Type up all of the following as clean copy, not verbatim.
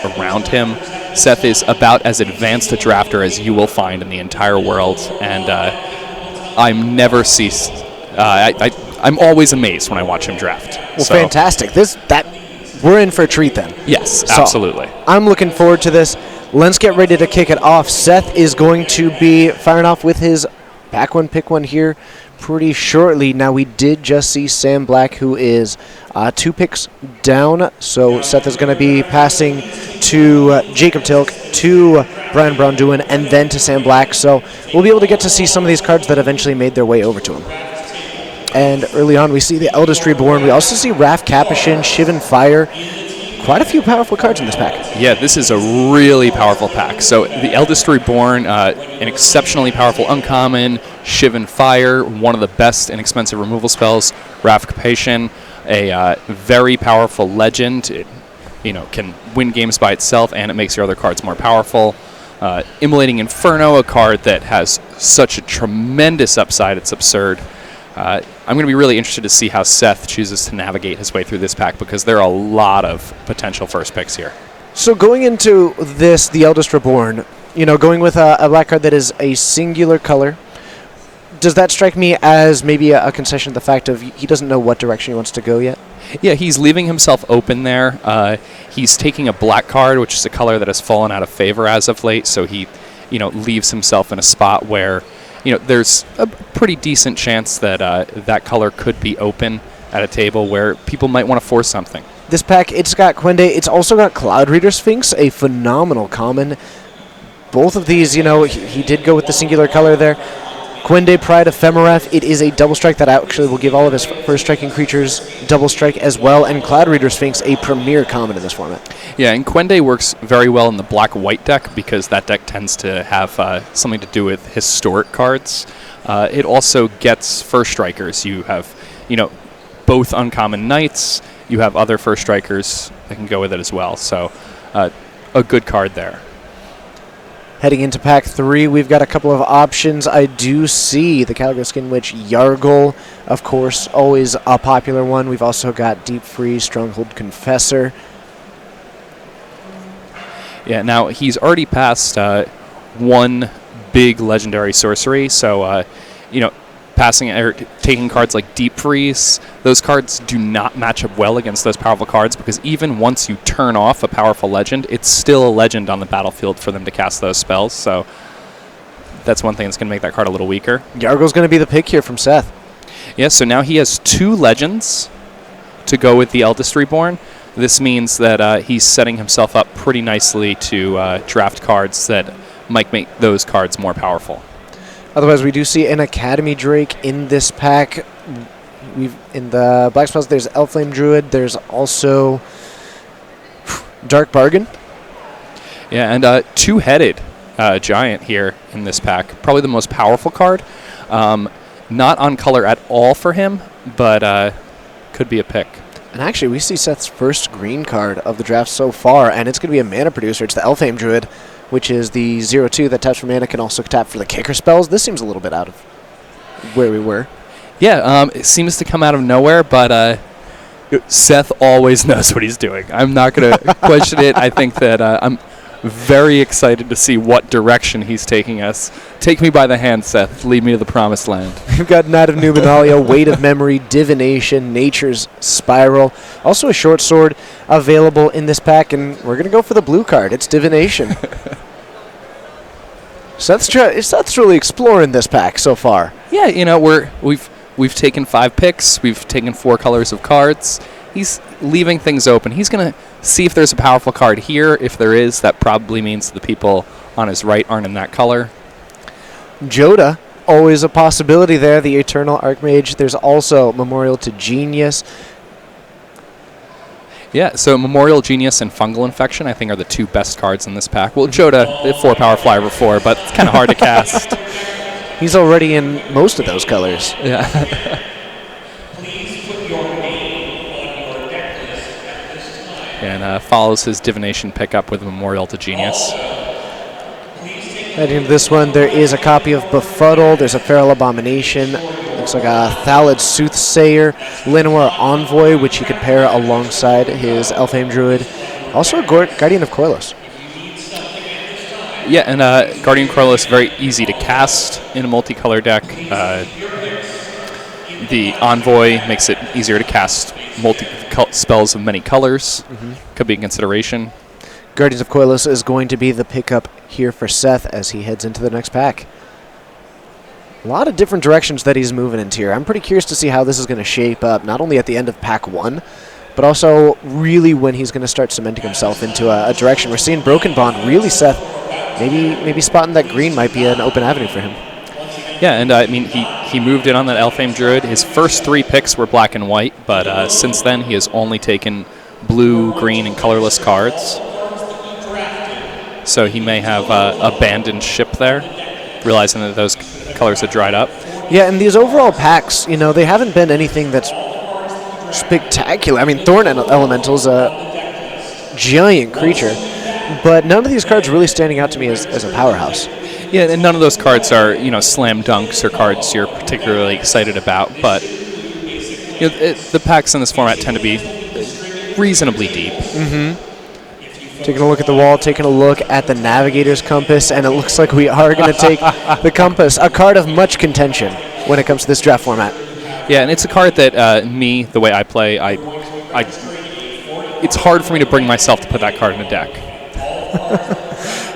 around him. Seth is about as advanced a drafter as you will find in the entire world, and I'm never ceased. I'm always amazed when I watch him draft. Well, fantastic. We're in for a treat then. Yes, absolutely. So, I'm looking forward to this. Let's get ready to kick it off. Seth is going to be firing off with his pack one, pick one here pretty shortly. Now, we did just see Sam Black, who is 2 picks down. So Seth is going to be passing to Jacob Tilk, to Brian Braunduin, and then to Sam Black. So we'll be able to get to see some of these cards that eventually made their way over to him. And early on, we see the Eldest Reborn. We also see Raf Capuchin, Shivan Fire. Quite a few powerful cards in this pack. Yeah, this is a really powerful pack. So the Eldest Reborn, an exceptionally powerful uncommon, Shivan Fire, one of the best inexpensive removal spells, Raf Capuchin, a very powerful legend. It can win games by itself, and it makes your other cards more powerful. Immolating Inferno, a card that has such a tremendous upside, it's absurd. I'm going to be really interested to see how Seth chooses to navigate his way through this pack, because there are a lot of potential first picks here. So going into this, the Eldest Reborn, going with a black card that is a singular color, does that strike me as maybe a concession to the fact of he doesn't know what direction he wants to go yet? Yeah, he's leaving himself open there. He's taking a black card, which is a color that has fallen out of favor as of late, so he leaves himself in a spot where there's a pretty decent chance that that color could be open at a table where people might want to force something. This pack, it's got Quende. It's also got Cloud Reader Sphinx, a phenomenal common. Both of these, he did go with the singular color there. Quende Pride Ephemeref, it is a double strike that actually will give all of his first striking creatures double strike as well, and Cloud Reader Sphinx, a premier common in this format. Yeah, and Quende works very well in the black-white deck because that deck tends to have something to do with historic cards. It also gets first strikers. You have, both uncommon knights. You have other first strikers that can go with it as well. So, a good card there. Heading into pack 3, we've got a couple of options. I do see the Calico Skin Witch Yargle, of course, always a popular one. We've also got Deep Freeze, Stronghold Confessor. Yeah, now he's already passed one big legendary sorcery, so passing or taking cards like Deep Freeze, those cards do not match up well against those powerful cards, because even once you turn off a powerful legend, it's still a legend on the battlefield for them to cast those spells. So that's one thing that's going to make that card a little weaker. Yargle's going to be the pick here from Seth. Yeah, so now he has 2 legends to go with the Eldest Reborn. This means that he's setting himself up pretty nicely to draft cards that might make those cards more powerful. Otherwise, we do see an Academy Drake in this pack. In the black spells, there's Elflame Druid. There's also Dark Bargain. Yeah, and Two-Headed Giant here in this pack. Probably the most powerful card. Not on color at all for him, but could be a pick. And actually, we see Seth's first green card of the draft so far, and it's going to be a mana producer. It's the Elflame Druid, which is the 0/2 that taps for mana, can also tap for the kicker spells. This seems a little bit out of where we were. Yeah, it seems to come out of nowhere, but Seth always knows what he's doing. I'm not going to question it. I think that I'm very excited to see what direction he's taking us. Take me by the hand, Seth. Lead me to the promised land. We've got Knight of Numenalia, Weight of Memory, Divination, Nature's Spiral. Also a short sword available in this pack, and we're going to go for the blue card. It's Divination. Seth's really exploring this pack so far. Yeah, we've taken 5 picks. We've taken 4 colors of cards. He's leaving things open. He's going to see if there's a powerful card here. If there is, that probably means the people on his right aren't in that color. Joda, always a possibility there, the Eternal Archmage. There's also Memorial to Genius. Yeah, so Memorial Genius and Fungal Infection, I think, are the 2 best cards in this pack. Well, Joda, 4 power flyover 4, but it's kind of hard to cast. He's already in most of those colors. Yeah. And follows his Divination pickup with Memorial to Genius. Heading into this one, there is a copy of Befuddle. There's a Feral Abomination. Looks like a Thalid Soothsayer. Llanowar Envoy, which he could pair alongside his Elfhame Druid. Also a Guardian of Koilos. Yeah, and Guardian Corliss, very easy to cast in a multicolor deck. The Envoy makes it easier to cast spells of many colors. Could be a consideration. Guardians of Koilos is going to be the pickup here for Seth as he heads into the next pack. A lot of different directions that he's moving into here. I'm pretty curious to see how this is going to shape up, not only at the end of pack 1, but also really when he's going to start cementing himself into a direction. We're seeing Broken Bond really, Seth, maybe spotting that green might be an open avenue for him. Yeah, and I mean, he moved in on that Elfame Druid. His first 3 picks were black and white, but since then he has only taken blue, green, and colorless cards. So he may have abandoned ship there, realizing that those colors had dried up. Yeah, and these overall packs, they haven't been anything that's spectacular. I mean, Thorn Elemental's a giant creature, but none of these cards really standing out to me as a powerhouse. Yeah, and none of those cards are, slam dunks or cards you're particularly excited about, but the packs in this format tend to be reasonably deep. Taking a look at the wall, taking a look at the Navigator's Compass, and it looks like we are going to take the Compass, a card of much contention when it comes to this draft format. Yeah, and it's a card that the way I play, it's hard for me to bring myself to put that card in a deck.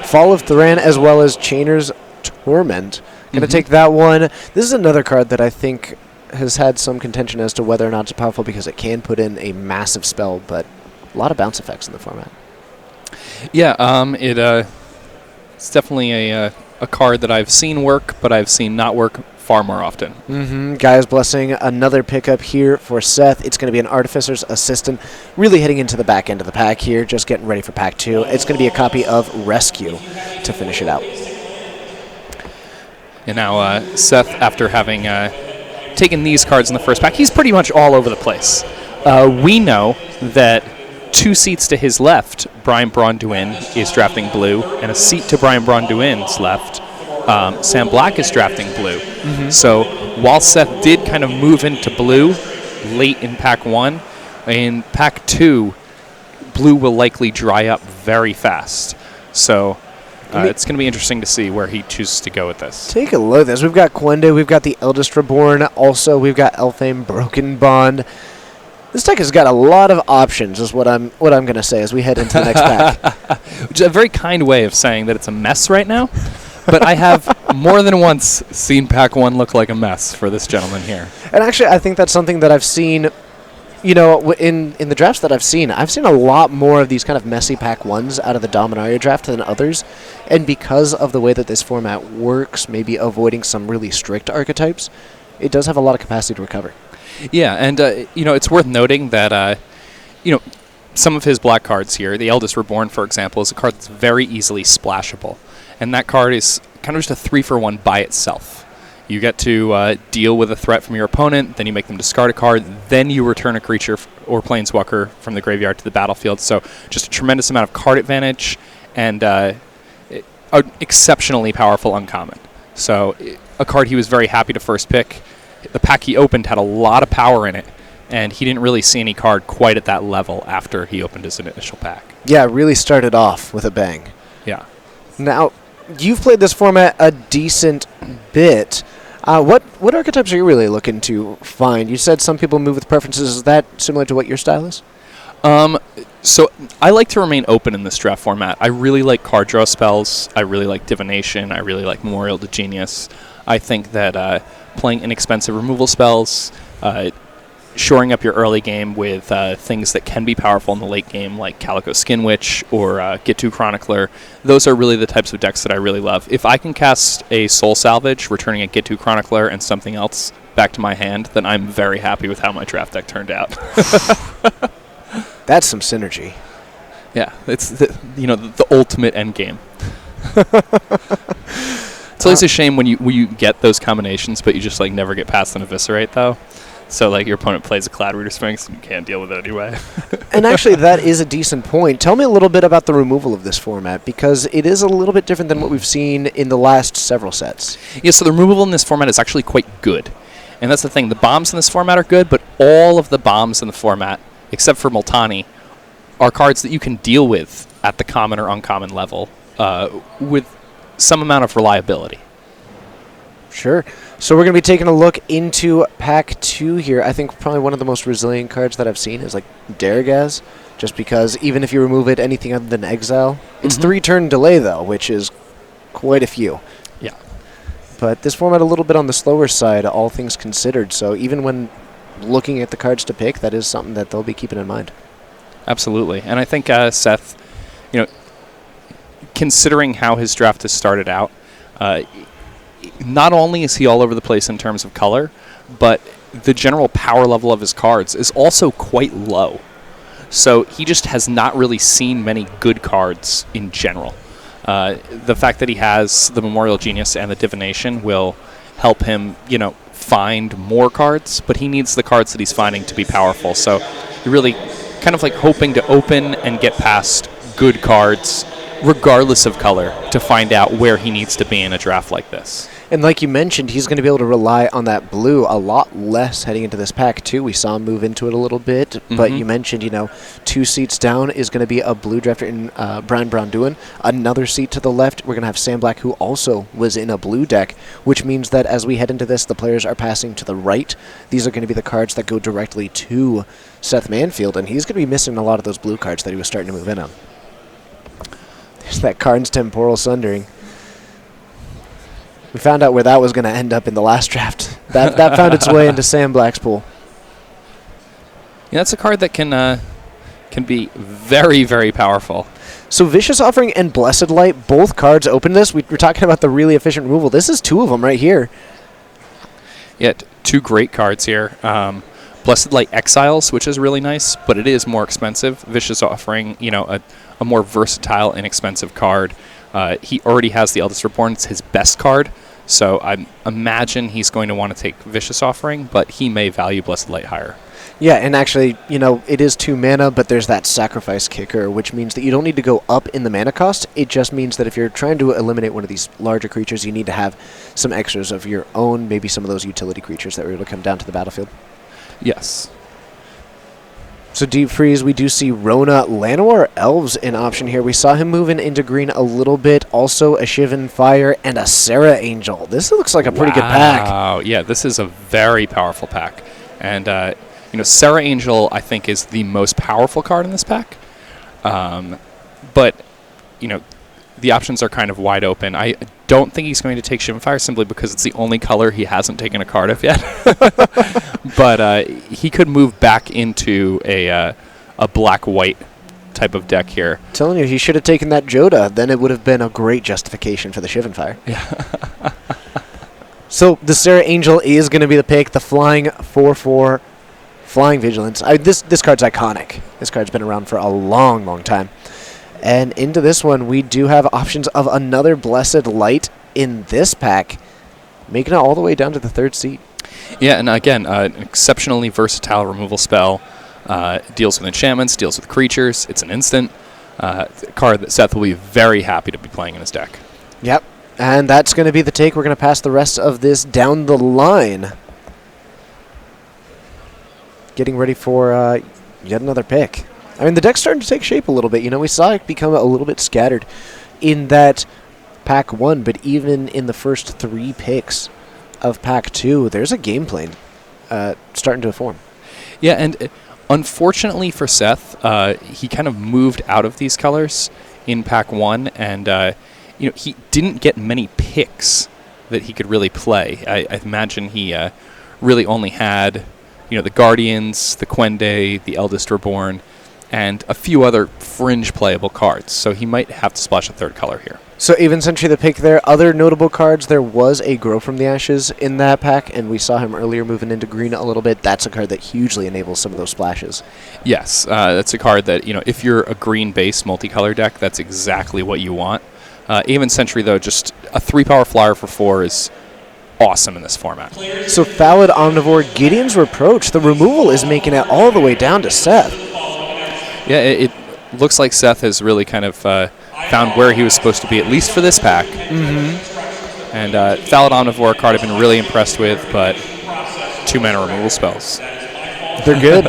Fall of Thran as well as Chainer's Torment. Going to take that one. This is another card that I think has had some contention as to whether or not it's powerful because it can put in a massive spell, but a lot of bounce effects in the format. Yeah, it's definitely a card that I've seen work, but I've seen not work far more often. Gaia's Blessing, another pickup here for Seth. It's going to be an Artificer's Assistant, really hitting into the back end of the pack here, just getting ready for pack 2. It's going to be a copy of Rescue to finish it out. And now Seth, after having taken these cards in the first pack, he's pretty much all over the place. We know that 2 seats to his left, Brian Braunduin is drafting blue, and a seat to Brian Braunduin's left, Sam Black is drafting blue. So while Seth did kind of move into blue late in pack 1, in pack 2, blue will likely dry up very fast. So it's going to be interesting to see where he chooses to go with this. Take a look at this. We've got Quende, we've got the Eldest Reborn, also we've got Elfame Broken Bond. This deck has got a lot of options, is what I'm going to say as we head into the next pack. Which is a very kind way of saying that it's a mess right now. But I have more than once seen pack 1 look like a mess for this gentleman here. And actually, I think that's something that I've seen, in the drafts that I've seen a lot more of these kind of messy pack 1s out of the Dominaria draft than others. And because of the way that this format works, maybe avoiding some really strict archetypes, it does have a lot of capacity to recover. Yeah, and, it's worth noting that, some of his black cards here, the Eldest Reborn, for example, is a card that's very easily splashable. And that card is kind of just a 3-for-1 by itself. You get to deal with a threat from your opponent, then you make them discard a card, then you return a creature or planeswalker from the graveyard to the battlefield. So just a tremendous amount of card advantage and an exceptionally powerful uncommon. So a card he was very happy to first pick. The pack he opened had a lot of power in it, and he didn't really see any card quite at that level after he opened his initial pack. Yeah, it really started off with a bang. Yeah. Now, you've played this format a decent bit. What archetypes are you really looking to find? You said some people move with preferences. Is that similar to what your style is? So I like to remain open in this draft format. I really like card draw spells. I really like divination. I really like Memorial to Genius. I think that playing inexpensive removal spells, shoring up your early game with things that can be powerful in the late game, like Calico Skin Witch or Get To Chronicler, those are really the types of decks that I really love. If I can cast a Soul Salvage, returning a Get To Chronicler and something else back to my hand, then I'm very happy with how my draft deck turned out. That's some synergy. Yeah, it's the ultimate end game. It's always a shame when you get those combinations, but you just never get past an Eviscerate, though. So your opponent plays a Cloud Reader Sphinx, and you can't deal with it anyway. And actually, that is a decent point. Tell me a little bit about the removal of this format, because it is a little bit different than what we've seen in the last several sets. Yeah, so the removal in this format is actually quite good. And that's the thing. The bombs in this format are good, but all of the bombs in the format, except for Multani, are cards that you can deal with at the common or uncommon level with some amount of reliability. Sure. So we're going to be taking a look into Pack 2 here. I think probably one of the most resilient cards that I've seen is like Daragaz, just because even if you remove it, anything other than Exile, it's 3-turn delay though, which is quite a few. Yeah. But this format a little bit on the slower side, all things considered. So even when looking at the cards to pick, that is something that they'll be keeping in mind. Absolutely. And I think Seth, considering how his draft has started out, not only is he all over the place in terms of color, but the general power level of his cards is also quite low. So he just has not really seen many good cards in general. The fact that he has the Memorial Genius and the Divination will help him, find more cards, but he needs the cards that he's finding to be powerful. So he really kind of like hoping to open and get past good cards regardless of color to find out where he needs to be in a draft like this. And like you mentioned, he's going to be able to rely on that blue a lot less heading into this pack, too. We saw him move into it a little bit, but you mentioned, 2 seats down is going to be a blue drafter in Brian Brown-Duin. Another seat to the left, we're going to have Sam Black, who also was in a blue deck, which means that as we head into this, the players are passing to the right. These are going to be the cards that go directly to Seth Manfield, and he's going to be missing a lot of those blue cards that he was starting to move in on. There's that Karn's Temporal Sundering. We found out where that was going to end up in the last draft. That found its way into Sam Black's pool. Yeah, that's a card that can be very, very powerful. So Vicious Offering and Blessed Light, both cards open this. We're talking about the really efficient removal. This is 2 of them right here. Yeah, 2 great cards here. Blessed Light Exiles, which is really nice, but it is more expensive. Vicious Offering, a more versatile, inexpensive card. He already has the Eldest Reborn. It's his best card, so I imagine he's going to want to take Vicious Offering, but he may value Blessed Light higher. Yeah, and actually, it is 2 mana, but there's that sacrifice kicker, which means that you don't need to go up in the mana cost. It just means that if you're trying to eliminate one of these larger creatures, you need to have some extras of your own, maybe some of those utility creatures that are able to come down to the battlefield. Yes. So Deep Freeze, we do see Rona Llanowar Elves in option here. We saw him moving into green a little bit. Also a Shivan Fire and a Serra Angel. This looks like a pretty good pack. Wow, yeah, this is a very powerful pack. And, Serra Angel, I think, is the most powerful card in this pack. But, the options are kind of wide open. I don't think he's going to take Shivan Fire simply because it's the only color he hasn't taken a card of yet. But he could move back into a black-white type of deck here. I'm telling you, he should have taken that Joda. Then it would have been a great justification for the Shivan Fire. Yeah. So the Serra Angel is going to be the pick. The flying 4/4 Flying Vigilance. This card's iconic. This card's been around for a long, long time. And into this one, we do have options of another Blessed Light in this pack, making it all the way down to the 3rd seat. Yeah, and again, an exceptionally versatile removal spell. Deals with enchantments, deals with creatures. It's an instant. A card that Seth will be very happy to be playing in his deck. Yep, and that's going to be the take. We're going to pass the rest of this down the line. Getting ready for yet another pick. I mean, the deck's starting to take shape a little bit. We saw it become a little bit scattered in that Pack 1, but even in the first 3 picks of Pack 2, there's a game plan starting to form. Yeah, and unfortunately for Seth, he kind of moved out of these colors in Pack 1, and he didn't get many picks that he could really play. I imagine he really only had the Guardians, the Quende, the Eldest Reborn, and a few other fringe playable cards. So he might have to splash a 3rd color here. So even Sentry the pick there. Other notable cards, there was a Grow from the Ashes in that pack, and we saw him earlier moving into green a little bit. That's a card that hugely enables some of those splashes. Yes, that's a card that, if you're a green-based multicolor deck, that's exactly what you want. Even Sentry, though, just a 3-power flyer for 4 is awesome in this format. So Thallid Omnivore, Gideon's Reproach. The removal is making it all the way down to Seth. Yeah, it looks like Seth has really kind of found where he was supposed to be, at least for this pack. Mm-hmm. And Thallid Omnivore, a card I've been really impressed with, but 2-mana removal spells. They're good.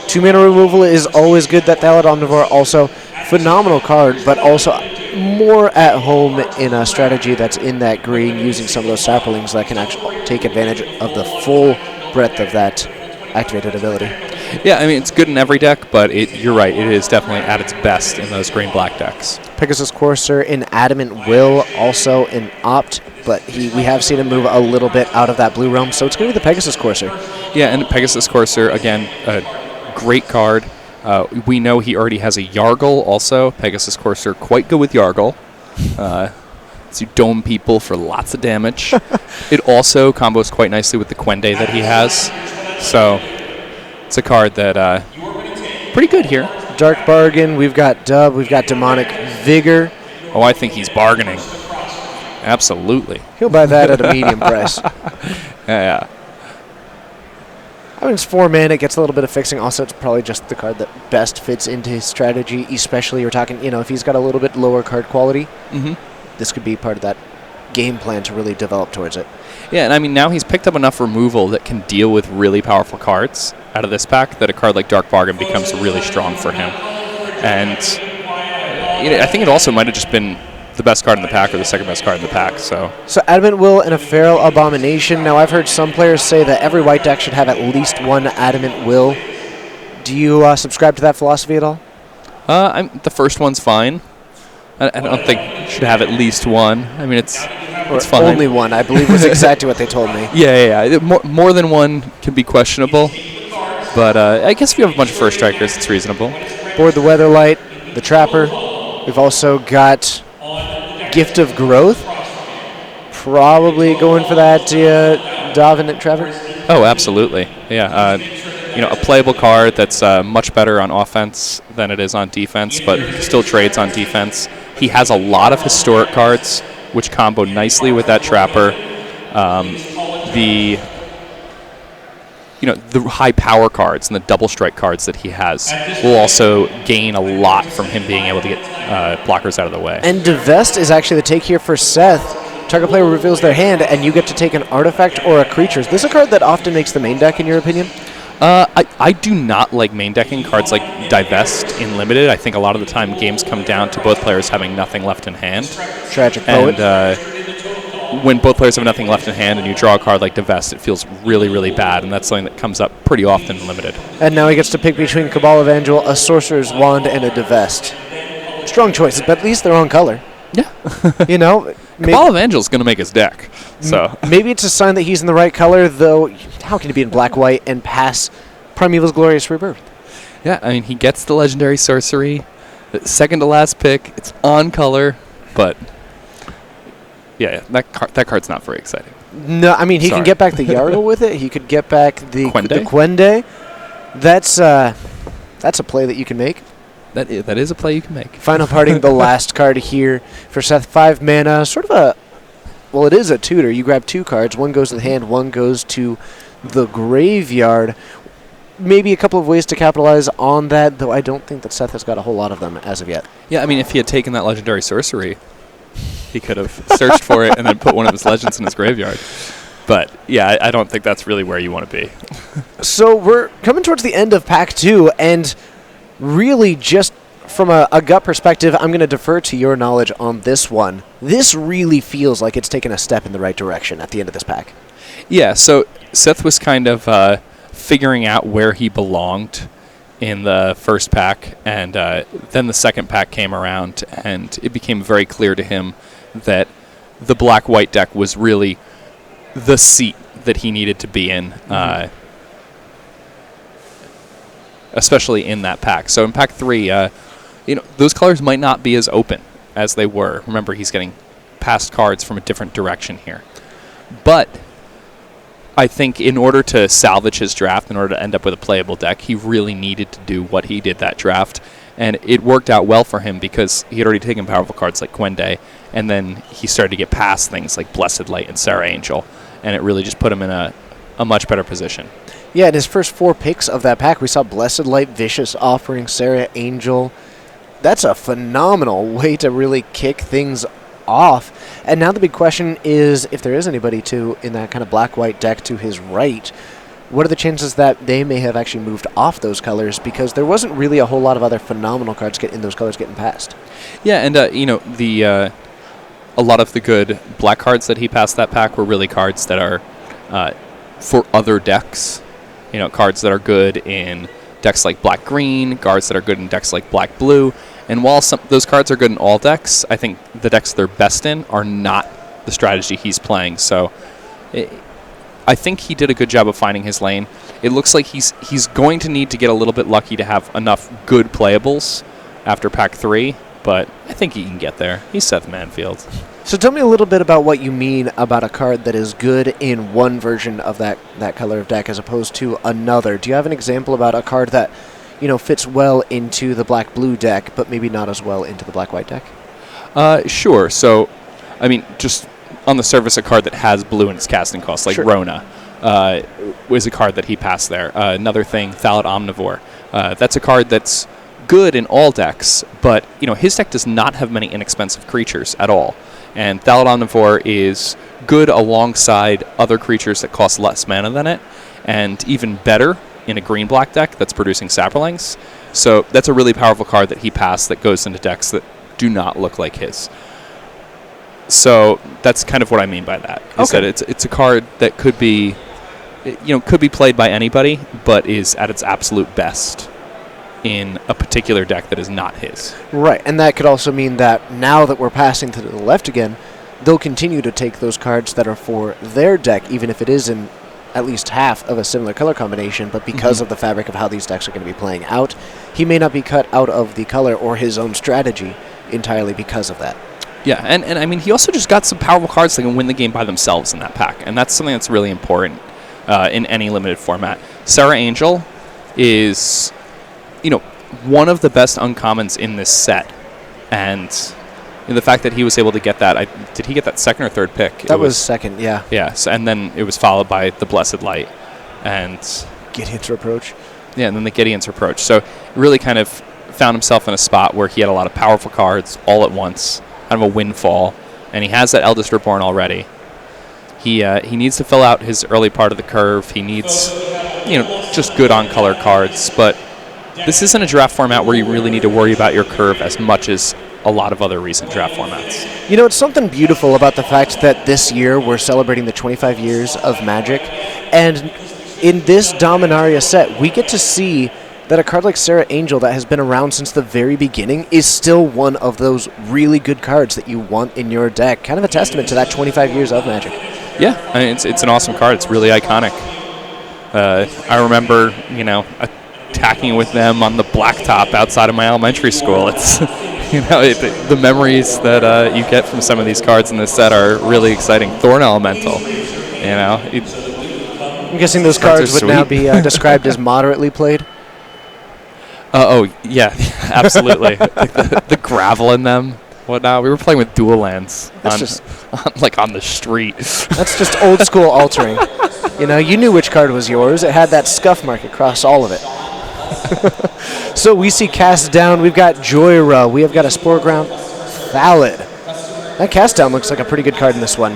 2-mana removal is always good. That Thallid Omnivore also phenomenal card, but also more at home in a strategy that's in that green, using some of those saplings that can actually take advantage of the full breadth of that activated ability. Yeah, I mean, it's good in every deck, but you're right, it is definitely at its best in those green-black decks. Pegasus Courser in Adamant Will, also in Opt, but we have seen him move a little bit out of that blue realm, so it's going to be the Pegasus Courser. Yeah, and Pegasus Courser, again, a great card. We know he already has a Yargle also. Pegasus Courser, quite good with Yargle. So you dome people for lots of damage. It also combos quite nicely with the Quende that he has. So it's a card that pretty good here. Dark Bargain, we've got Dub, we've got Demonic Vigor. Oh, I think he's bargaining. Absolutely. He'll buy that at a medium price. Yeah. I mean, it's 4 mana, it gets a little bit of fixing. Also, it's probably just the card that best fits into his strategy, especially you're talking, if he's got a little bit lower card quality, this could be part of that game plan to really develop towards it. Yeah, and I mean, now he's picked up enough removal that can deal with really powerful cards out of this pack that a card like Dark Bargain becomes really strong for him. And I think it also might have just been the best card in the pack or the second best card in the pack. So Adamant Will and a Feral Abomination. Now, I've heard some players say that every white deck should have at least one Adamant Will. Do you subscribe to that philosophy at all? The first one's fine. I don't think you should have at least one. I mean, it's fine. Only one, I believe, was exactly what they told me. Yeah. More than one can be questionable. But I guess if you have a bunch of first strikers, it's reasonable. Board the Weatherlight, the Trapper. We've also got Gift of Growth. Probably going for that Dominant Trapper. Oh, absolutely. Yeah. A playable card that's much better on offense than it is on defense, but still trades on defense. He has a lot of historic cards, which combo nicely with that Trapper. The high power cards and the double strike cards that he has will also gain a lot from him being able to get blockers out of the way. And Divest is actually the take here for Seth. Target player reveals their hand, and you get to take an artifact or a creature. Is this a card that often makes the main deck, in your opinion? I do not like main decking cards like Divest in Limited. I think a lot of the time games come down to both players having nothing left in hand. Tragic Poet. And when both players have nothing left in hand and you draw a card like Divest, it feels really, really bad, and that's something that comes up pretty often in Limited. And now he gets to pick between Cabal Evangel, a Sorcerer's Wand, and a Divest. Strong choices, but at least they're on color. Yeah. Cabal Evangel's going to make his deck. So maybe it's a sign that he's in the right color, though. How can he be in black-white and pass Primeval's Glorious Rebirth? Yeah, I mean, he gets the legendary sorcery, the second to last pick. It's on color, but yeah, that card's not very exciting. No, I mean, he can get back the Yargle with it. He could get back the Quende. That's a play that you can make. That is a play you can make. Final parting, the last card here for Seth. 5 mana, sort of it is a tutor. You grab 2 cards. One goes to the hand, one goes to the graveyard. Maybe a couple of ways to capitalize on that, though I don't think that Seth has got a whole lot of them as of yet. Yeah, I mean, if he had taken that legendary sorcery, he could have searched for it and then put one of his legends in his graveyard. But, yeah, I don't think that's really where you want to be. So we're coming towards the end of Pack 2, and really just from a gut perspective, I'm going to defer to your knowledge on this one. This really feels like it's taken a step in the right direction at the end of this pack. Yeah, so Seth was kind of figuring out where he belonged in the first pack, and then the second pack came around, and it became very clear to him that the black-white deck was really the seat that he needed to be in, especially in that pack. So in pack 3, those colors might not be as open as they were. Remember, he's getting past cards from a different direction here. But I think in order to salvage his draft, in order to end up with a playable deck, he really needed to do what he did that draft. And it worked out well for him because he had already taken powerful cards like Quende, and then he started to get past things like Blessed Light and Sarah Angel, and it really just put him in a much better position. Yeah, in his first 4 picks of that pack, we saw Blessed Light, Vicious Offering, Sarah Angel. That's a phenomenal way to really kick things off. And now the big question is, if there is anybody in that kind of black-white deck to his right, what are the chances that they may have actually moved off those colors, because there wasn't really a whole lot of other phenomenal cards in those colors getting passed? Yeah, and a lot of the good black cards that he passed that pack were really cards that are for other decks. Cards that are good in decks like black-green, cards that are good in decks like black-blue. And while those cards are good in all decks, I think the decks they're best in are not the strategy he's playing. So I think he did a good job of finding his lane. It looks like he's going to need to get a little bit lucky to have enough good playables after pack 3, but I think he can get there. He's Seth Manfield. So tell me a little bit about what you mean about a card that is good in one version of that color of deck as opposed to another. Do you have an example about a card that fits well into the black-blue deck, but maybe not as well into the black-white deck? Sure. So, just on the surface, a card that has blue in its casting cost, like Sure. Rona, was a card that he passed there. Another thing, Thallid Omnivore. That's a card that's good in all decks, but his deck does not have many inexpensive creatures at all. And Thallid Omnivore is good alongside other creatures that cost less mana than it, and even better in a green-black deck that's producing Saprolings. So that's a really powerful card that he passed that goes into decks that do not look like his. So that's kind of what I mean by that. Is that it's a card that could be played by anybody, but is at its absolute best in a particular deck that is not his. Right, and that could also mean that now that we're passing to the left again, they'll continue to take those cards that are for their deck, even if it is in at least half of a similar color combination, but because of the fabric of how these decks are going to be playing out, he may not be cut out of the color or his own strategy entirely because of that. Yeah, and he also just got some powerful cards that can win the game by themselves in that pack, and that's something that's really important in any limited format. Serra Angel is one of the best uncommons in this set, and the fact that he was able to get that, did he get that second or third pick? That was second, yeah. Yeah, and then it was followed by the Blessed Light and Gideon's Reproach. Yeah, and then the Gideon's Reproach. So he really kind of found himself in a spot where he had a lot of powerful cards all at once, kind of a windfall, and he has that Eldest Reborn already. He needs to fill out his early part of the curve. He needs just good on color cards, but this isn't a draft format where you really need to worry about your curve as much as a lot of other recent draft formats. It's something beautiful about the fact that this year we're celebrating the 25 years of Magic, and in this Dominaria set, we get to see that a card like Serra Angel that has been around since the very beginning is still one of those really good cards that you want in your deck. Kind of a testament to that 25 years of Magic. Yeah, it's an awesome card. It's really iconic. I remember, attacking with them on the blacktop outside of my elementary school. It's the memories that you get from some of these cards in this set are really exciting. Thorn Elemental, I'm guessing those cards would now be described as moderately played. Yeah, absolutely. the gravel in them. Whatnot. We were playing with dual lands on the street. That's just old school altering. You knew which card was yours. It had that scuff mark across all of it. So we see cast down. We've got Joyra. We have got a Spore Ground Thallid. That cast down looks like a pretty good card in this one.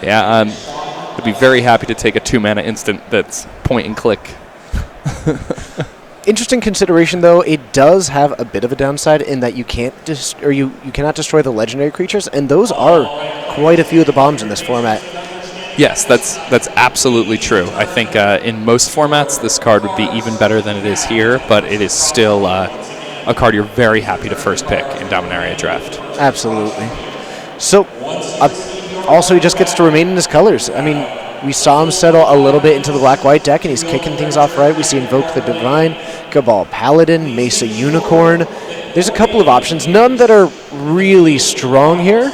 Yeah, I'd be very happy to take a 2-mana instant that's point and click. Interesting consideration, though. It does have a bit of a downside in that you can't you cannot destroy the legendary creatures, and those are quite a few of the bombs in this format. Yes, that's absolutely true. I think in most formats this card would be even better than it is here, but it is still a card you're very happy to first pick in Dominaria Draft. Absolutely. So, also he just gets to remain in his colors. We saw him settle a little bit into the black-white deck, and he's kicking things off right. We see Invoke the Divine, Cabal Paladin, Mesa Unicorn. There's a couple of options, none that are really strong here.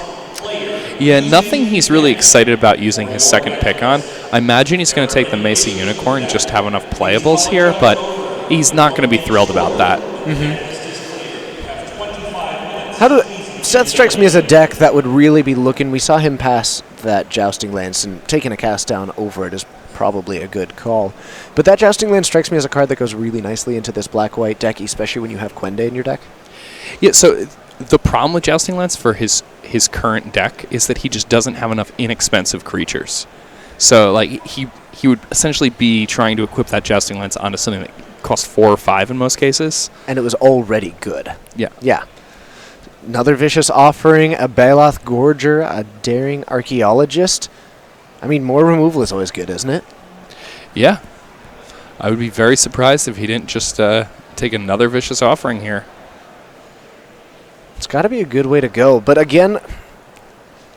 Yeah, nothing he's really excited about using his second pick on. I imagine he's going to take the Mesa Unicorn, just have enough playables here, but he's not going to be thrilled about that. Seth strikes me as a deck that would really be looking. We saw him pass that Jousting Lance, and taking a cast down over it is probably a good call. But that Jousting Lance strikes me as a card that goes really nicely into this black-white deck, especially when you have Quende in your deck. Yeah, so the problem with Jousting Lance for his current deck is that he just doesn't have enough inexpensive creatures. So he he would essentially be trying to equip that jousting lance onto something that costs 4 or 5 in most cases. And it was already good. Yeah. Yeah. Another vicious offering, a Baloth Gorger, a Daring Archaeologist. I mean, more removal is always good, isn't it? Yeah. I would be very surprised if he didn't just take another vicious offering here. It's got to be a good way to go. But again,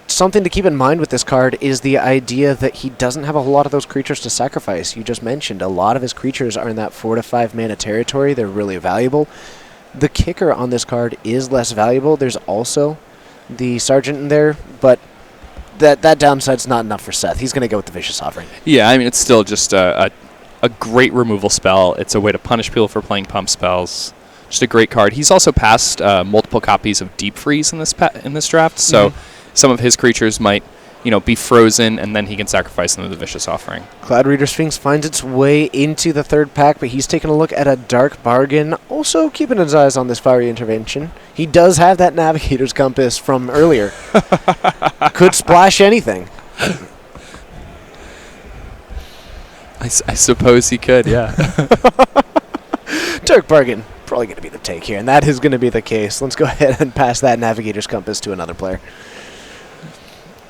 something to keep in mind with this card is the idea that he doesn't have a whole lot of those creatures to sacrifice. You just mentioned a lot of his creatures are in that 4 to 5 mana territory. They're really valuable. The kicker on this card is less valuable. There's also the Sergeant in there, but that downside's not enough for Seth. He's going to go with the Vicious Offering. Yeah, I mean, it's still just a great removal spell. It's a way to punish people for playing pump spells. Just a great card. He's also passed multiple copies of Deep Freeze in this draft, so some of his creatures might be frozen, and then he can sacrifice them to the Vicious Offering. Cloud Reader Sphinx finds its way into the third pack, but he's taking a look at a Dark Bargain, also keeping his eyes on this Fiery Intervention. He does have that Navigator's Compass from earlier. Could splash anything. I suppose he could, yeah. Dark Bargain, probably going to be the take here, and that is going to be the case. Let's go ahead and pass that Navigator's Compass to another player.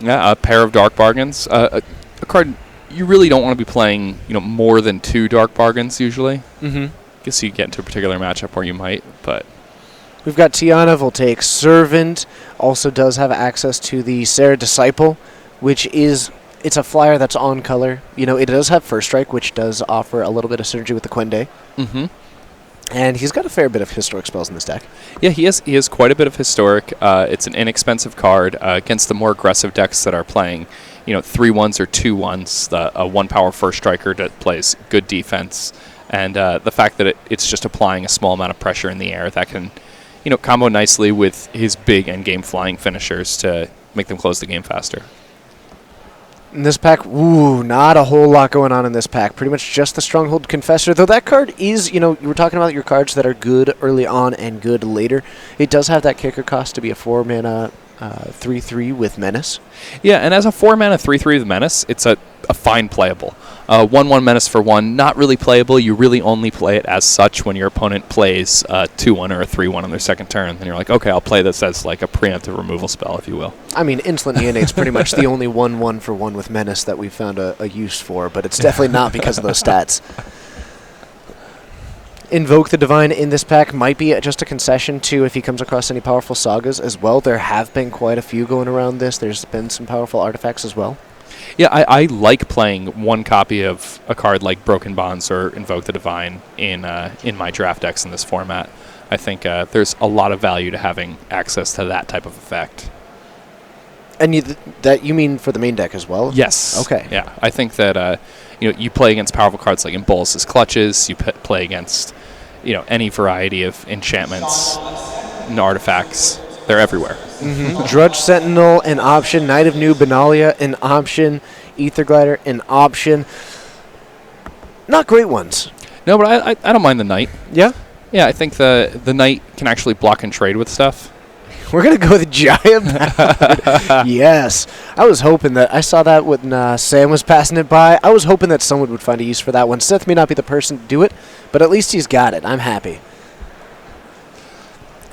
Yeah, a pair of Dark Bargains. A card you really don't want to be playing, more than 2 Dark Bargains usually. Guess you get into a particular matchup where you might, but... We've got Tiana, Voltaic Servant, also does have access to the Sarah Disciple, which is... It's a flyer that's on color. It does have First Strike, which does offer a little bit of synergy with the Quende. And he's got a fair bit of historic spells in this deck. Yeah, he has quite a bit of historic. It's an inexpensive card against the more aggressive decks that are playing, 3/1s or 2/1s. A 1-power First Striker that plays good defense, and the fact that it's just applying a small amount of pressure in the air that can, combo nicely with his big endgame flying finishers to make them close the game faster. In this pack, not a whole lot going on in this pack. Pretty much just the Stronghold Confessor. Though that card is, you were talking about your cards that are good early on and good later. It does have that kicker cost to be a 4-mana 3/3 with Menace. Yeah, and as a 4-mana 3/3 with Menace, it's a fine playable. 1/1 Menace for 1, not really playable. You really only play it as such when your opponent plays a 2/1 or a 3/1 on their second turn. Then you're like, okay, I'll play this as like a preemptive removal spell, if you will. I mean, Insolent Neonate's pretty much the only 1/1 for 1 with Menace that we've found a use for, but it's definitely not because of those stats. Invoke the Divine in this pack might be just a concession to if he comes across any powerful sagas as well. There have been quite a few going around this. There's been some powerful artifacts as well. Yeah, I like playing 1 copy of a card like Broken Bonds or Invoke the Divine in my draft decks in this format. I think there's a lot of value to having access to that type of effect. And you mean for the main deck as well? Yes. Okay. Yeah, I think that you play against powerful cards like Embolus's Clutches. You play against any variety of enchantments and artifacts. They're everywhere. Drudge Sentinel, an option. Knight of New Benalia, an option. Ether Glider, an option. Not great ones. No, but I don't mind the Knight. Yeah? Yeah, I think the Knight can actually block and trade with stuff. We're going to go with the Giant Ballad. Yes. I was hoping that... I saw that when Sam was passing it by. I was hoping that someone would find a use for that one. Seth may not be the person to do it, but at least he's got it. I'm happy.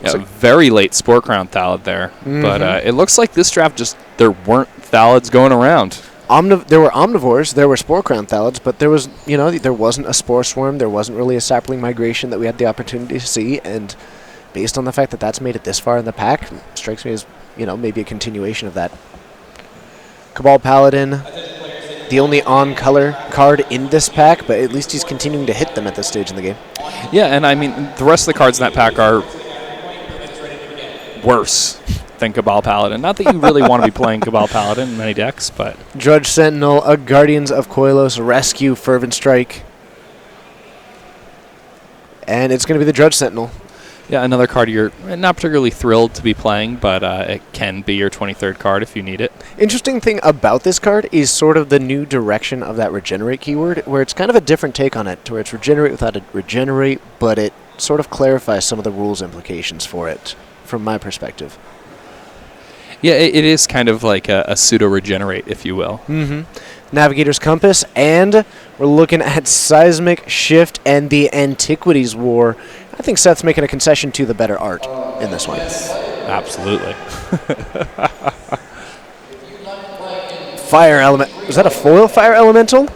Yeah, so very late Spore Crown Thallid there. But it looks like this draft there weren't Thallids going around. There were Omnivores, there were Spore Crown Thallids, but there was, there wasn't a Spore Swarm, there wasn't really a Sapling Migration that we had the opportunity to see, and based on the fact that that's made it this far in the pack, strikes me as, maybe a continuation of that. Cabal Paladin, the only on-color card in this pack, but at least he's continuing to hit them at this stage in the game. Yeah, and I mean, the rest of the cards in that pack are worse than Cabal Paladin. Not that you really want to be playing Cabal Paladin in many decks, but... Drudge Sentinel, a Guardians of Koilos, Rescue, Fervent Strike. And it's going to be the Drudge Sentinel. Yeah, another card you're not particularly thrilled to be playing, but it can be your 23rd card if you need it. Interesting thing about this card is sort of the new direction of that Regenerate keyword, where it's kind of a different take on it, to where it's Regenerate without a Regenerate, but it sort of clarifies some of the rules implications for it, from my perspective. Yeah, it is kind of like a pseudo-regenerate, if you will. Navigator's Compass, and we're looking at Seismic Shift and the Antiquities War. I think Seth's making a concession to the better art in this one. Absolutely. Fire Element. Was that a foil Fire Elemental?